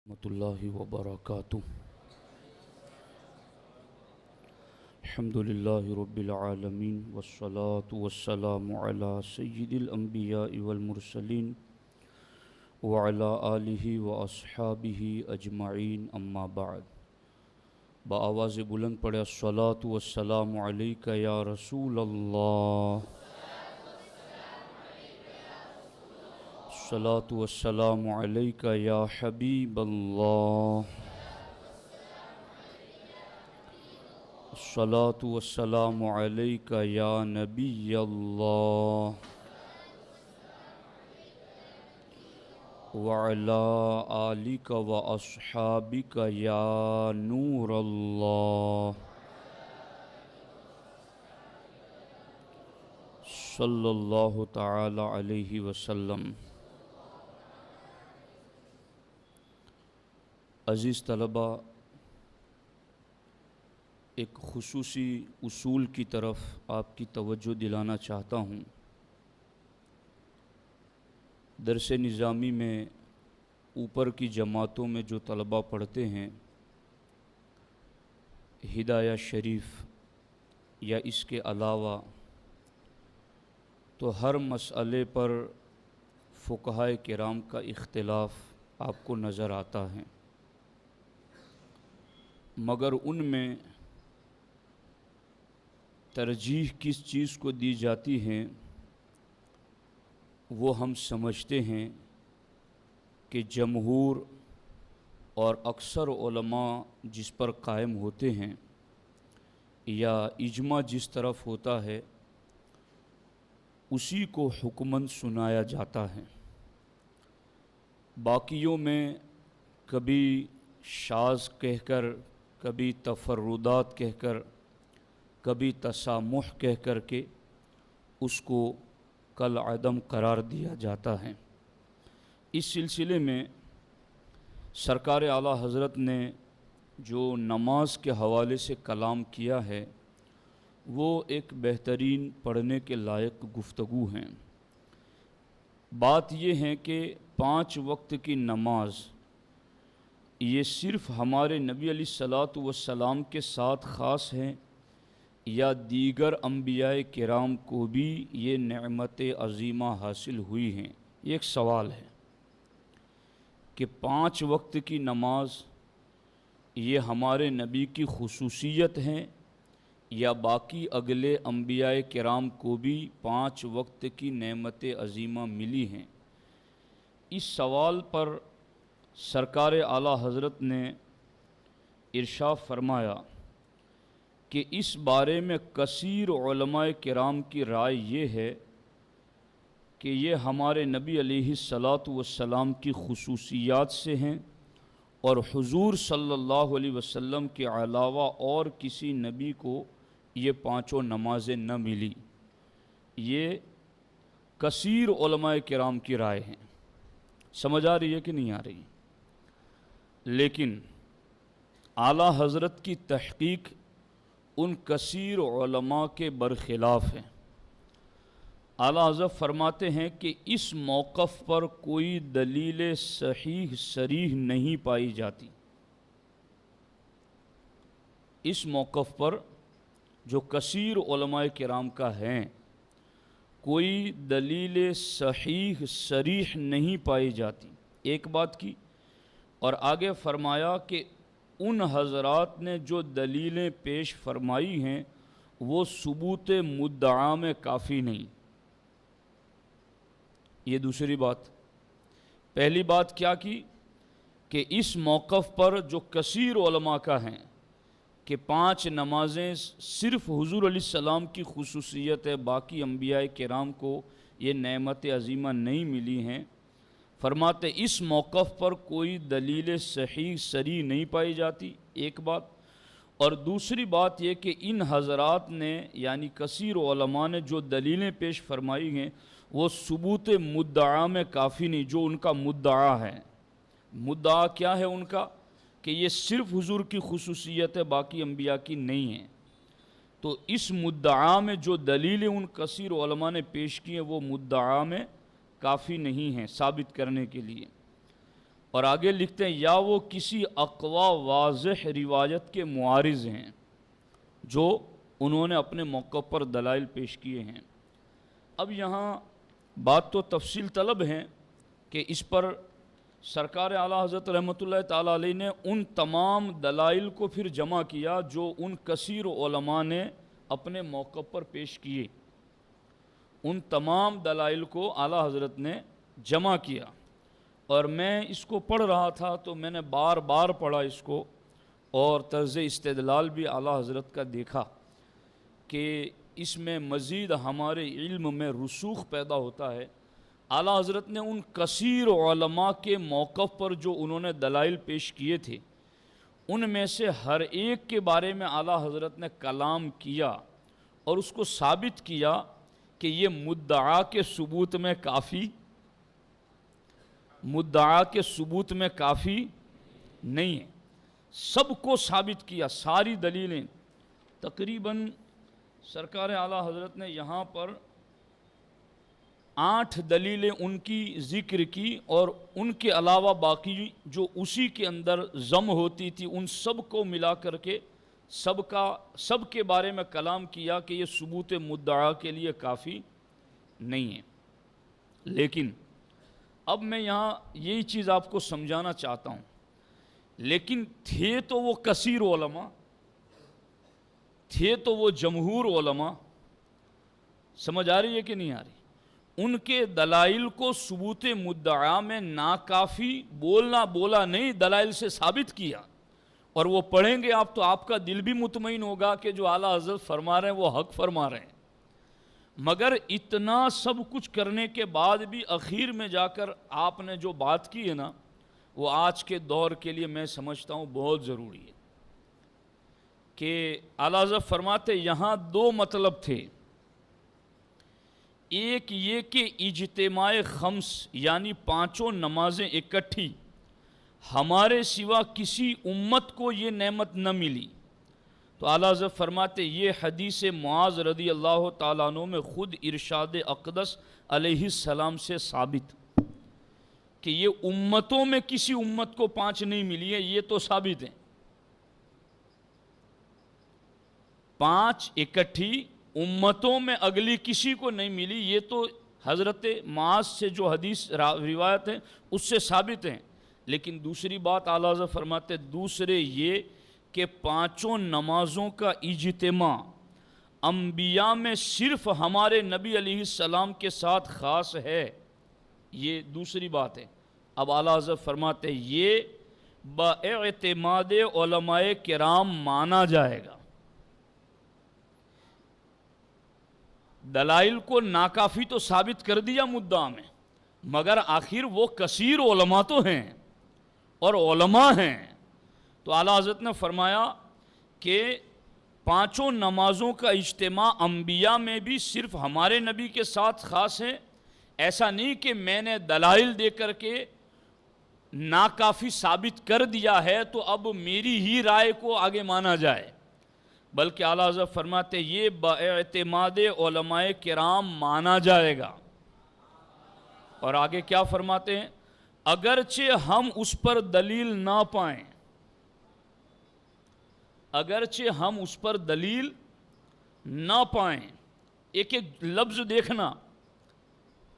ورحمۃ اللہ وبرکاتہ۔ الحمد للہ رب العالمین والصلاة والسلام علی سید الانبیاء والمرسلین وعلی آلہ واصحابہ اجمعین، اما بعد۔ بآواز بلند پڑھے الصلاة والسلام علیک یا رسول اللہ، الصلاة والسلام علیک یا حبیب اللہ، الصلاة والسلام علیک یا نبی اللہ، وعلی آلک واصحابک یا نور اللہ، صلی اللہ تعالی علیہ وسلم۔ عزیز طلبہ، ایک خصوصی اصول کی طرف آپ کی توجہ دلانا چاہتا ہوں۔ درس نظامی میں اوپر کی جماعتوں میں جو طلبہ پڑھتے ہیں، ہدایہ شریف یا اس کے علاوہ، تو ہر مسئلے پر فقہائے کرام کا اختلاف آپ کو نظر آتا ہے، مگر ان میں ترجیح کس چیز کو دی جاتی ہے وہ ہم سمجھتے ہیں کہ جمہور اور اکثر علماء جس پر قائم ہوتے ہیں یا اجماع جس طرف ہوتا ہے اسی کو حکماً سنایا جاتا ہے۔ باقیوں میں کبھی شاذ کہہ کر، کبھی تفردات کہہ کر، کبھی تسامح کہہ کر کے اس کو کل عدم قرار دیا جاتا ہے۔ اس سلسلے میں سرکار اعلیٰ حضرت نے جو نماز کے حوالے سے کلام کیا ہے وہ ایک بہترین پڑھنے کے لائق گفتگو ہیں۔ بات یہ ہے کہ 5 وقت کی نماز یہ صرف ہمارے نبی علیہ الصلاۃ والسلام کے ساتھ خاص ہے یا دیگر انبیاء کرام کو بھی یہ نعمت عظیمہ حاصل ہوئی ہیں؟ یہ ایک سوال ہے کہ 5 وقت کی نماز یہ ہمارے نبی کی خصوصیت ہے یا باقی اگلے انبیاء کرام کو بھی 5 وقت کی نعمت عظیمہ ملی ہیں؟ اس سوال پر سرکار اعلیٰ حضرت نے ارشاد فرمایا کہ اس بارے میں کثیر علماء کرام کی رائے یہ ہے کہ یہ ہمارے نبی علیہ الصلاۃ والسلام کی خصوصیات سے ہیں اور حضور صلی اللہ علیہ وسلم کے علاوہ اور کسی نبی کو یہ 5 نمازیں نہ ملی۔ یہ کثیر علماء کرام کی رائے ہیں۔ سمجھ آ رہی ہے کہ نہیں آ رہی؟ لیکن اعلیٰ حضرت کی تحقیق ان کثیر علماء کے برخلاف ہے۔ اعلیٰ حضرت فرماتے ہیں کہ اس موقف پر کوئی دلیل صحیح صریح نہیں پائی جاتی۔ اس موقف پر جو کثیر علماء کرام کا ہے کوئی دلیل صحیح صریح نہیں پائی جاتی، ایک بات کی، اور آگے فرمایا کہ ان حضرات نے جو دلیلیں پیش فرمائی ہیں وہ ثبوت مدعا میں کافی نہیں۔ یہ دوسری بات۔ پہلی بات کیا کی کہ اس موقف پر جو کثیر علماء کا ہیں کہ 5 نمازیں صرف حضور علیہ السلام کی خصوصیت ہے، باقی انبیاء کرام کو یہ نعمت عظیمہ نہیں ملی ہیں، فرماتے اس موقف پر کوئی دلیل صحیح صریح نہیں پائی جاتی، ایک بات۔ اور دوسری بات یہ کہ ان حضرات نے یعنی کثیر علماء نے جو دلیلیں پیش فرمائی ہیں وہ ثبوت مدعا میں کافی نہیں۔ جو ان کا مدعا ہے، مدعا کیا ہے ان کا؟ کہ یہ صرف حضور کی خصوصیت ہے، باقی انبیاء کی نہیں ہے۔ تو اس مدعا میں جو دلیلیں ان کثیر علماء نے پیش کی ہیں وہ مدعا میں کافی نہیں ہیں ثابت کرنے کے لیے۔ اور آگے لکھتے ہیں یا وہ کسی اقوا واضح روایت کے معارض ہیں جو انہوں نے اپنے موقع پر دلائل پیش کیے ہیں۔ اب یہاں بات تو تفصیل طلب ہے کہ اس پر سرکار اعلیٰ حضرت رحمۃ اللہ تعالیٰ علیہ نے ان تمام دلائل کو پھر جمع کیا جو ان کثیر علماء نے اپنے موقع پر پیش کیے، ان تمام دلائل کو اعلیٰ حضرت نے جمع کیا۔ اور میں اس کو پڑھ رہا تھا تو میں نے بار بار پڑھا اس کو، اور طرز استدلال بھی اعلیٰ حضرت کا دیکھا کہ اس میں مزید ہمارے علم میں رسوخ پیدا ہوتا ہے۔ اعلیٰ حضرت نے ان کثیر علماء کے موقف پر جو انہوں نے دلائل پیش کیے تھے، ان میں سے ہر ایک کے بارے میں اعلیٰ حضرت نے کلام کیا اور اس کو ثابت کیا کہ یہ مدعا کے ثبوت میں کافی نہیں ہے۔ سب کو ثابت کیا، ساری دلیلیں تقریباً سرکار اعلیٰ حضرت نے یہاں پر 8 دلیلیں ان کی ذکر کی، اور ان کے علاوہ باقی جو اسی کے اندر ضم ہوتی تھی ان سب کو ملا کر کے سب کے بارے میں کلام کیا کہ یہ ثبوت مدعا کے لیے کافی نہیں ہے۔ لیکن اب میں یہاں یہی چیز آپ کو سمجھانا چاہتا ہوں، لیکن تھے تو وہ کثیر علماء، تھے تو وہ جمہور علماء، سمجھ آ رہی ہے کہ نہیں آ رہی؟ ان کے دلائل کو ثبوت مدعا میں ناکافی بولا نہیں، دلائل سے ثابت کیا، اور وہ پڑھیں گے آپ تو آپ کا دل بھی مطمئن ہوگا کہ جو اعلیٰ حضرت فرما رہے ہیں وہ حق فرما رہے ہیں۔ مگر اتنا سب کچھ کرنے کے بعد بھی اخیر میں جا کر آپ نے جو بات کی ہے نا، وہ آج کے دور کے لیے میں سمجھتا ہوں بہت ضروری ہے کہ اعلیٰ حضرت فرماتے یہاں 2 مطلب تھے۔ ایک یہ کہ اجتماع خمس یعنی 5 نمازیں اکٹھی، ہمارے سوا کسی امت کو یہ نعمت نہ ملی۔ تو اعلیٰ حضرت فرماتے یہ حدیث معاذ رضی اللہ تعالیٰ عنہ میں خود ارشاد اقدس علیہ السلام سے ثابت کہ یہ امتوں میں کسی امت کو 5 نہیں ملی ہے، یہ تو ثابت ہیں۔ 5 اکٹھی امتوں میں اگلی کسی کو نہیں ملی، یہ تو حضرت معاذ سے جو حدیث روایت ہے اس سے ثابت ہیں۔ لیکن دوسری بات اعلیٰ حضرت فرماتے دوسرے یہ کہ 5 نمازوں کا اجتماع انبیاء میں صرف ہمارے نبی علیہ السلام کے ساتھ خاص ہے، یہ دوسری بات ہے۔ اب اعلیٰ حضرت فرماتے یہ باعتماد علماء کرام مانا جائے گا۔ دلائل کو ناکافی تو ثابت کر دیا مدعا میں، مگر آخر وہ کثیر علماء تو ہیں اور علماء ہیں۔ تو اعلیٰ حضرت نے فرمایا کہ 5 نمازوں کا اجتماع انبیاء میں بھی صرف ہمارے نبی کے ساتھ خاص ہے، ایسا نہیں کہ میں نے دلائل دے کر کے ناکافی ثابت کر دیا ہے تو اب میری ہی رائے کو آگے مانا جائے، بلکہ اعلیٰ حضرت فرماتے یہ باعتماد علماء کرام مانا جائے گا۔ اور آگے کیا فرماتے ہیں؟ اگرچہ ہم اس پر دلیل نہ پائیں، اگرچہ ہم اس پر دلیل نہ پائیں۔ ایک ایک لفظ دیکھنا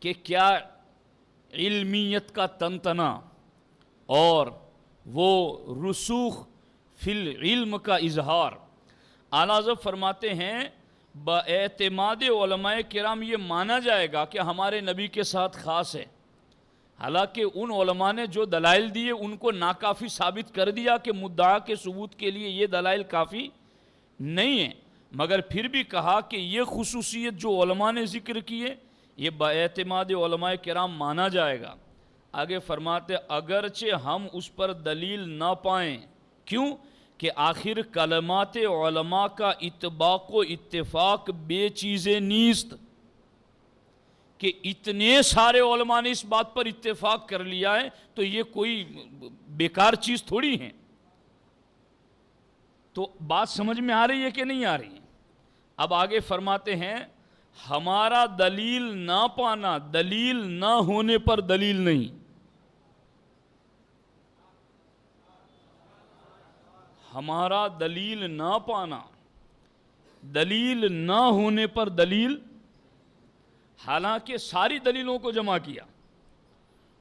کہ کیا علمیت کا تنتنا اور وہ رسوخ فی العلم کا اظہار۔ اعلیٰ حضرت فرماتے ہیں باعتماد علماء کرام یہ مانا جائے گا کہ ہمارے نبی کے ساتھ خاص ہے، حالانکہ ان علماء نے جو دلائل دیے ان کو ناکافی ثابت کر دیا کہ مدعا کے ثبوت کے لیے یہ دلائل کافی نہیں ہیں، مگر پھر بھی کہا کہ یہ خصوصیت جو علماء نے ذکر کی ہے یہ باعتماد علماء کرام مانا جائے گا۔ آگے فرماتے اگرچہ ہم اس پر دلیل نہ پائیں، کیوں کہ آخر کلمات علماء کا اتباق و اتفاق بے چیزیں نیست، کہ اتنے سارے علماء نے اس بات پر اتفاق کر لیا ہے تو یہ کوئی بیکار چیز تھوڑی ہے۔ تو بات سمجھ میں آ رہی ہے کہ نہیں آ رہی ہے؟ اب آگے فرماتے ہیں ہمارا دلیل نہ پانا دلیل نہ ہونے پر دلیل نہیں، ہمارا دلیل نہ پانا، دلیل نہ ہونے پر دلیل، حالانکہ ساری دلیلوں کو جمع کیا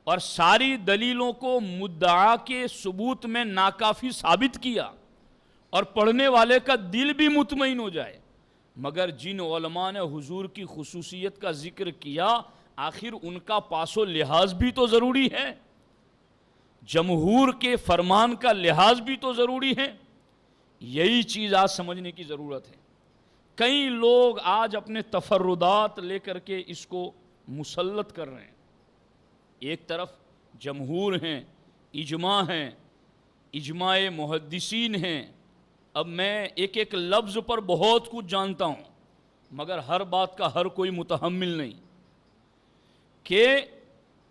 اور ساری دلیلوں کو مدعا کے ثبوت میں ناکافی ثابت کیا اور پڑھنے والے کا دل بھی مطمئن ہو جائے، مگر جن علماء نے حضور کی خصوصیت کا ذکر کیا آخر ان کا پاس و لحاظ بھی تو ضروری ہے، جمہور کے فرمان کا لحاظ بھی تو ضروری ہے۔ یہی چیز آج سمجھنے کی ضرورت ہے۔ کئی لوگ آج اپنے تفردات لے کر کے اس کو مسلط کر رہے ہیں، ایک طرف جمہور ہیں، اجماع ہیں، اجماع محدثین ہیں۔ اب میں ایک ایک لفظ پر بہت کچھ جانتا ہوں، مگر ہر بات کا ہر کوئی متحمل نہیں، کہ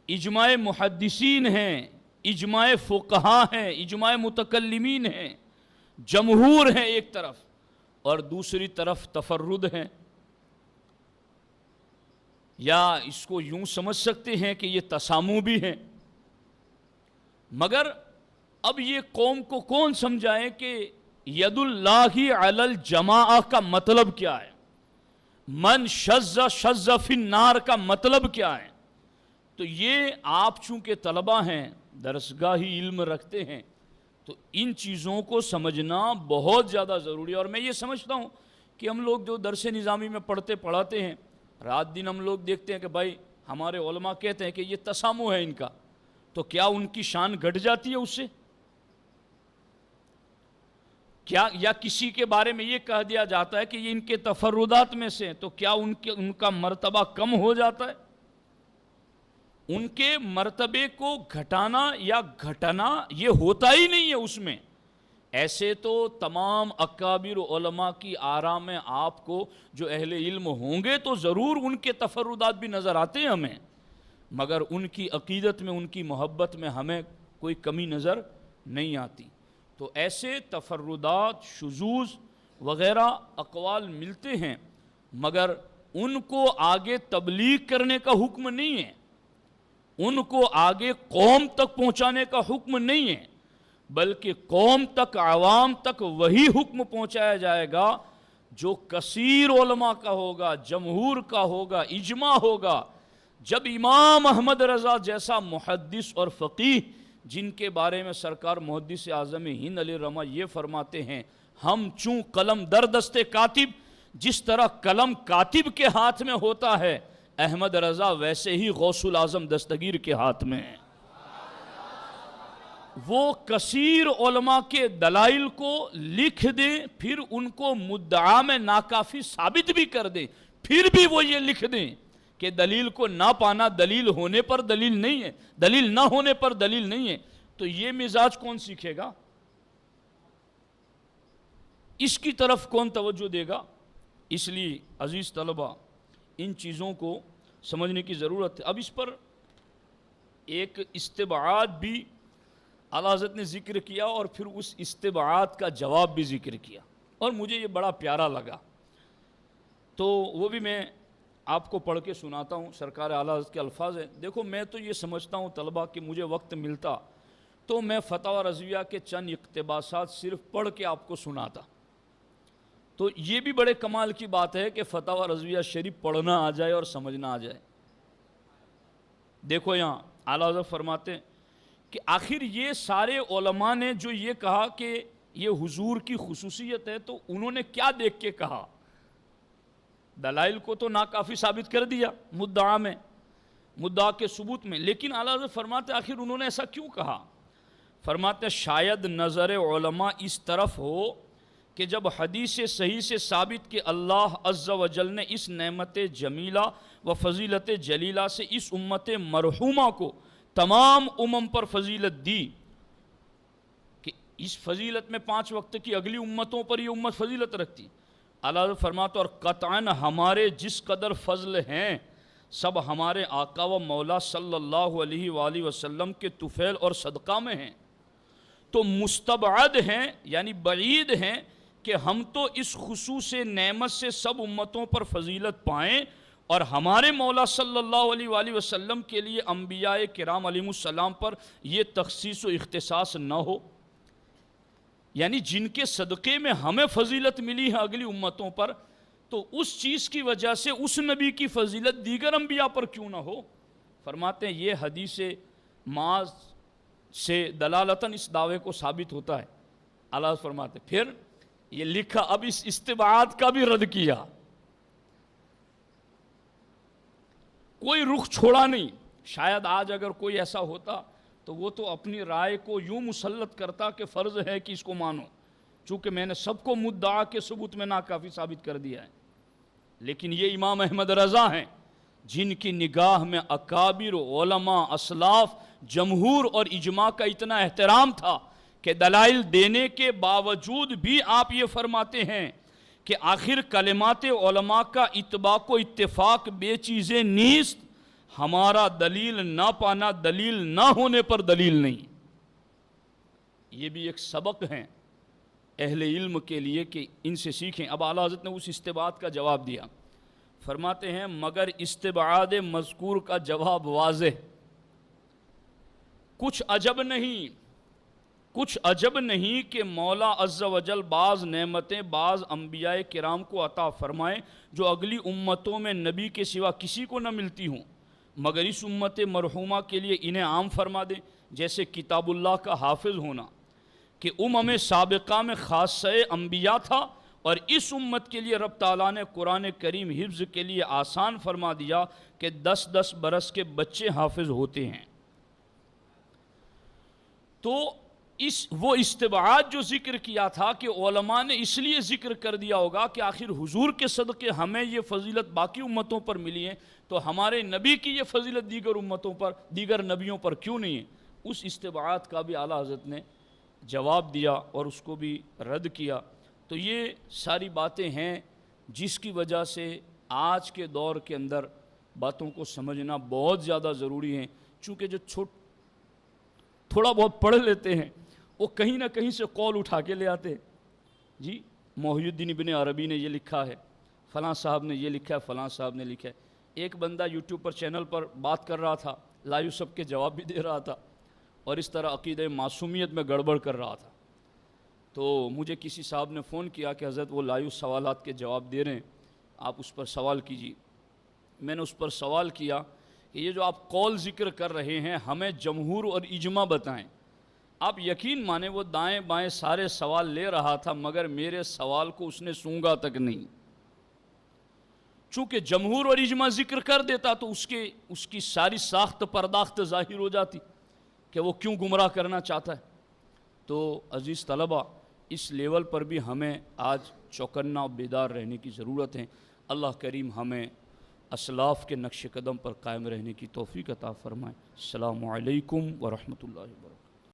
اجماع محدثین ہیں، اجماع فقہا ہیں، اجماع متکلمین ہیں، جمہور ہیں ایک طرف، اور دوسری طرف تفرد ہیں، یا اس کو یوں سمجھ سکتے ہیں کہ یہ تسامو بھی ہیں۔ مگر اب یہ قوم کو کون سمجھائے کہ ید اللہ علی الجماع کا مطلب کیا ہے، من شذ شذ فی النار کا مطلب کیا ہے؟ تو یہ آپ چونکہ طلبہ ہیں، درسگاہی علم رکھتے ہیں، تو ان چیزوں کو سمجھنا بہت زیادہ ضروری ہے۔ اور میں یہ سمجھتا ہوں کہ ہم لوگ جو درس نظامی میں پڑھتے پڑھاتے ہیں، رات دن ہم لوگ دیکھتے ہیں کہ بھائی ہمارے علماء کہتے ہیں کہ یہ تسامو ہے ان کا، تو کیا ان کی شان گھٹ جاتی ہے اس سے؟ کیا یا کسی کے بارے میں یہ کہہ دیا جاتا ہے کہ یہ ان کے تفردات میں سے، تو کیا ان کا مرتبہ کم ہو جاتا ہے؟ ان کے مرتبے کو گھٹانا یا گھٹنا یہ ہوتا ہی نہیں ہے اس میں۔ ایسے تو تمام اکابر علماء کی آراء میں آپ کو جو اہل علم ہوں گے تو ضرور ان کے تفردات بھی نظر آتے ہیں ہمیں، مگر ان کی عقیدت میں، ان کی محبت میں ہمیں کوئی کمی نظر نہیں آتی۔ تو ایسے تفردات، شذوذ وغیرہ اقوال ملتے ہیں، مگر ان کو آگے تبلیغ کرنے کا حکم نہیں ہے، ان کو آگے قوم تک پہنچانے کا حکم نہیں ہے، بلکہ قوم تک، عوام تک وہی حکم پہنچایا جائے گا جو کثیر علماء کا ہوگا، جمہور کا ہوگا، اجماع ہوگا۔ جب امام احمد رضا جیسا محدث اور فقیہ، جن کے بارے میں سرکار محدث اعظم ہند علیہ الرحمہ یہ فرماتے ہیں، ہم چوں قلم در دست کاتب، جس طرح قلم کاتب کے ہاتھ میں ہوتا ہے، احمد رضا ویسے ہی غوث الاعظم دستگیر کے ہاتھ میں ہے۔ وہ کثیر علماء کے دلائل کو لکھ دیں، پھر ان کو مدعا میں ناکافی ثابت بھی کر دیں، پھر بھی وہ یہ لکھ دیں کہ دلیل کو نہ پانا دلیل ہونے پر دلیل نہیں ہے، دلیل نہ ہونے پر دلیل نہیں ہے، تو یہ مزاج کون سیکھے گا؟ اس کی طرف کون توجہ دے گا؟ اس لیے عزیز طلبہ، ان چیزوں کو سمجھنے کی ضرورت ہے۔ اب اس پر ایک استبعاد بھی اعلیٰ حضرت نے ذکر کیا، اور پھر اس استبعاد کا جواب بھی ذکر کیا، اور مجھے یہ بڑا پیارا لگا، تو وہ بھی میں آپ کو پڑھ کے سناتا ہوں۔ سرکار اعلیٰ حضرت کے الفاظ ہیں۔ دیکھو، میں تو یہ سمجھتا ہوں طلبہ کہ مجھے وقت ملتا تو میں فتاوی رضویہ کے چند اقتباسات صرف پڑھ کے آپ کو سناتا، تو یہ بھی بڑے کمال کی بات ہے کہ فتاوی رضویہ شریف پڑھنا آ جائے اور سمجھنا آ جائے۔ دیکھو یہاں اعلیٰ حضرت فرماتے ہیں کہ آخر یہ سارے علماء نے جو یہ کہا کہ یہ حضور کی خصوصیت ہے، تو انہوں نے کیا دیکھ کے کہا؟ دلائل کو تو ناکافی ثابت کر دیا مدعا میں، مدعا کے ثبوت میں، لیکن اعلیٰ حضرت فرماتے آخر انہوں نے ایسا کیوں کہا؟ فرماتے شاید نظر علماء اس طرف ہو کہ جب حدیث صحیح سے ثابت کہ اللہ عز و جل نے اس نعمت جمیلہ و فضیلت جلیلہ سے اس امت مرحومہ کو تمام امم پر فضیلت دی، کہ اس فضیلت میں 5 وقت کی اگلی امتوں پر یہ امت فضیلت رکھتی۔ اللہ فرماتا اور قطعاً ہمارے جس قدر فضل ہیں سب ہمارے آقا و مولا صلی اللہ علیہ وآلہ وسلم کے طفیل اور صدقہ میں ہیں، تو مستبعد ہیں یعنی بعید ہیں کہ ہم تو اس خصوص نعمت سے سب امتوں پر فضیلت پائیں اور ہمارے مولا صلی اللہ علیہ وآلہ وسلم کے لیے انبیاء کرام علیہ السلام پر یہ تخصیص و اختصاص نہ ہو۔ یعنی جن کے صدقے میں ہمیں فضیلت ملی ہے اگلی امتوں پر، تو اس چیز کی وجہ سے اس نبی کی فضیلت دیگر انبیاء پر کیوں نہ ہو؟ فرماتے ہیں یہ حدیث معاذ سے دلالتاً اس دعوے کو ثابت ہوتا ہے۔ اللہ فرماتے پھر یہ لکھا، اب اس استبعاد کا بھی رد کیا، کوئی رخ چھوڑا نہیں۔ شاید آج اگر کوئی ایسا ہوتا تو وہ تو اپنی رائے کو یوں مسلط کرتا کہ فرض ہے کہ اس کو مانو، چونکہ میں نے سب کو مدعا کے ثبوت میں ناکافی ثابت کر دیا ہے۔ لیکن یہ امام احمد رضا ہیں جن کی نگاہ میں اکابر علماء، اسلاف، جمہور اور اجماع کا اتنا احترام تھا کہ دلائل دینے کے باوجود بھی آپ یہ فرماتے ہیں کہ آخر کلمات علماء کا اتباق و اتفاق بے چیزیں نیست، ہمارا دلیل نہ پانا دلیل نہ ہونے پر دلیل نہیں۔ یہ بھی ایک سبق ہے اہل علم کے لیے کہ ان سے سیکھیں۔ اب اعلیٰ حضرت نے اس استبعاد کا جواب دیا، فرماتے ہیں مگر استبعاد مذکور کا جواب واضح، کچھ عجب نہیں کہ مولا عز و جل بعض نعمتیں بعض انبیاء کرام کو عطا فرمائیں جو اگلی امتوں میں نبی کے سوا کسی کو نہ ملتی ہوں، مگر اس امت مرحومہ کے لیے انہیں عام فرما دیں، جیسے کتاب اللہ کا حافظ ہونا کہ امم سابقہ میں خاصہ انبیاء تھا، اور اس امت کے لیے رب تعالیٰ نے قرآن کریم حفظ کے لیے آسان فرما دیا کہ 10 برس کے بچے حافظ ہوتے ہیں۔ تو وہ استبعاد جو ذکر کیا تھا کہ علماء نے اس لیے ذکر کر دیا ہوگا کہ آخر حضور کے صدقے ہمیں یہ فضیلت باقی امتوں پر ملی ہے، تو ہمارے نبی کی یہ فضیلت دیگر امتوں پر، دیگر نبیوں پر کیوں نہیں ہے؟ اس استبعاد کا بھی اعلیٰ حضرت نے جواب دیا اور اس کو بھی رد کیا۔ تو یہ ساری باتیں ہیں جس کی وجہ سے آج کے دور کے اندر باتوں کو سمجھنا بہت زیادہ ضروری ہے، چونکہ جو تھوڑا بہت پڑھ لیتے ہیں وہ کہیں نہ کہیں سے قول اٹھا کے لے آتے ہیں، جی محی الدین ابن عربی نے یہ لکھا ہے، فلاں صاحب نے یہ لکھا ہے، فلاں صاحب نے لکھا ہے۔ ایک بندہ یوٹیوب پر چینل پر بات کر رہا تھا، لایو سب کے جواب بھی دے رہا تھا، اور اس طرح عقیدہ معصومیت میں گڑبڑ کر رہا تھا۔ تو مجھے کسی صاحب نے فون کیا کہ حضرت وہ لائیو سوالات کے جواب دے رہے ہیں، آپ اس پر سوال کیجیے۔ میں نے اس پر سوال کیا کہ یہ جو آپ قول ذکر کر رہے ہیں ہمیں جمہور اور اجماع بتائیں۔ آپ یقین مانیں وہ دائیں بائیں سارے سوال لے رہا تھا، مگر میرے سوال کو اس نے سونگا تک نہیں۔ چونکہ جمہور اور اجماع ذکر کر دیتا تو اس کی ساری ساخت پرداخت ظاہر ہو جاتی کہ وہ کیوں گمراہ کرنا چاہتا ہے۔ تو عزیز طلبہ، اس لیول پر بھی ہمیں آج چوکنا اور بیدار رہنے کی ضرورت ہے۔ اللہ کریم ہمیں اسلاف کے نقش قدم پر قائم رہنے کی توفیق عطا فرمائے۔ السلام علیکم ورحمۃ اللہ وبرکاتہ۔